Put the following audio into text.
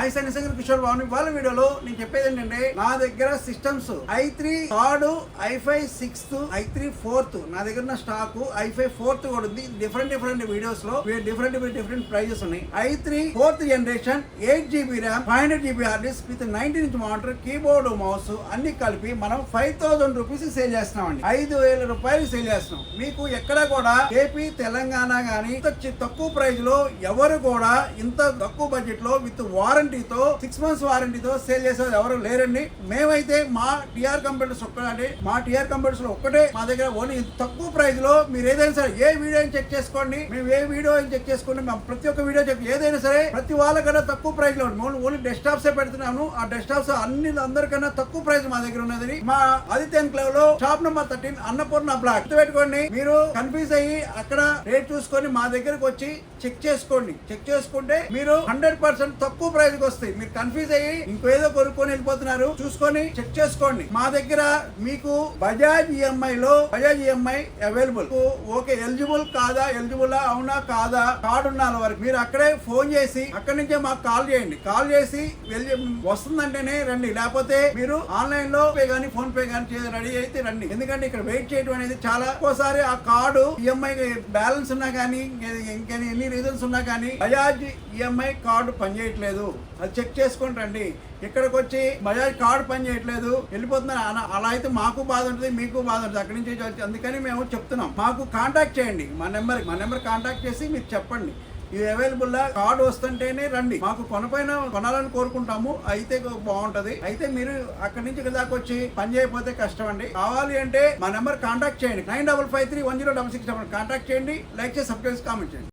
Hi సంగీత కిషోర్ బాబు. వాళ్ళ వీడియోలో నేను చెప్పేది ఏంటంటే, నా దగ్గర systems i3 third, i5 6th, i3 4th నా దగ్గర ఉన్న స్టాక్, i5 4th కూడా ఉంది. డిఫరెంట్ వీడియోస్ లో డిఫరెంట్ ప్రైజెస్ ఉన్నాయి. i3 4th generation 8GB RAM, 500GB hard disk with 19-inch monitor, keyboard, mouse అన్ని కలిపి మనం 5000 రూపీస్ సేల్ చేస్తున్నామండి. 5000 రూపాయలు సేల్ చేస్తున్నాం. మీకు ఎక్కడ కూడా ఏపీ, తెలంగాణ గానీ తక్కువ ప్రైజ్ లో ఎవరు కూడా ఇంత తక్కువ బడ్జెట్ లో విత్ వారంటీతో 6 months వారంటీతో సేల్ చేసేది ఎవరు లేరండి. మేమైతే మా టిఆర్ కంప్యూటర్స్ లో ఒక్కటే మా దగ్గర ఓన్లీ తక్కువ ప్రైజ్ లో మీరు ఏదైనా సరే ఏ వీడియో చెక్ చేసుకోండి, మేము ఏ వీడియో చెక్ చేసుకోండి, మేము ప్రతి ఒక్క వీడియో చెక్ ఏదైనా సరే ప్రతి వాళ్ళకన్నా తక్కువ ప్రైజ్ లో ఓన్లీ డెస్క్టాప్స్ పెడుతున్నాను. ఆ డెస్క్టాప్స్ అందరికన్నా తక్కువ ప్రైజ్ మా దగ్గర ఉన్నది. మా ఆదిత్య ఎన్క్లేవ్ లో షాప్ నెంబర్ 13 అన్నపూర్ణ బ్లాక్ పెట్టుకోండి. మీరు కన్ఫ్యూజ్ అయ్యి అక్కడ రేట్ చూసుకొని మా దగ్గరకు వచ్చి చెక్ చేసుకోండి. చెక్ చేసుకుంటే మీరు 100% తక్కువ ప్రైజ్ కి వస్తాయి. మీరు కన్ఫ్యూజ్ అయ్యి ఇంకేదో కొనుక్కొని వెళ్ళిపోతున్నారు, చూసుకొని చెక్ చేసుకోండి. మా దగ్గర మీకు Bajaj EMI available. Okay, eligible కాదా, అవునా కాదా, కార్డు ఉన్న వరకు మీరు అక్కడే ఫోన్ చేసి అక్కడి నుంచే మాకు కాల్ చేయండి. కాల్ చేసి వస్తుందంటేనే రండి, లేకపోతే మీరు ఆన్లైన్ లో పే గానీ ఫోన్ పే గానీ రెడీ అయితే రండి. ఎందుకంటే ఇక్కడ వెయిట్ చేయడం అనేది చాలా, ఒక్కోసారి ఆ కార్డు ఈఎంఐ బ్యాలెన్స్ ఉన్నా కానీ ఎన్ని రీజన్స్ ఉన్నా కానీ బజాజ్ ఈఎంఐ కార్డు పనిచేయట్లేదు, అది చెక్ చేసుకొని రండి. ఇక్కడికి వచ్చి బజాజ్ కార్డు పని చేయట్లేదు వెళ్ళిపోతున్నారు అలా అయితే మాకు బాధ ఉంటుంది, మీకు బాధ ఉంటుంది. అక్కడి నుంచి అందుకని మేము చెప్తున్నాం, మాకు కాంటాక్ట్ చేయండి. మా నెంబర్ కాంటాక్ట్ చేసి మీరు చెప్పండి ఇది అవైలబుల్ కార్డు వస్తుంటేనే రండి. మాకు కొనాలని కోరుకుంటాము, అయితే బాగుంటది. అయితే మీరు అక్కడి నుంచి ఇక్కడ దాకా వచ్చి పని చేయకపోతే కష్టం అండి. కావాలి అంటే మా నెంబర్ కాంటాక్ట్ చేయండి. 95531066 కాంటాక్ట్ చేయండి. లైక్ చేసి సబ్స్క్రైబ్ కామెంట్ చేయండి.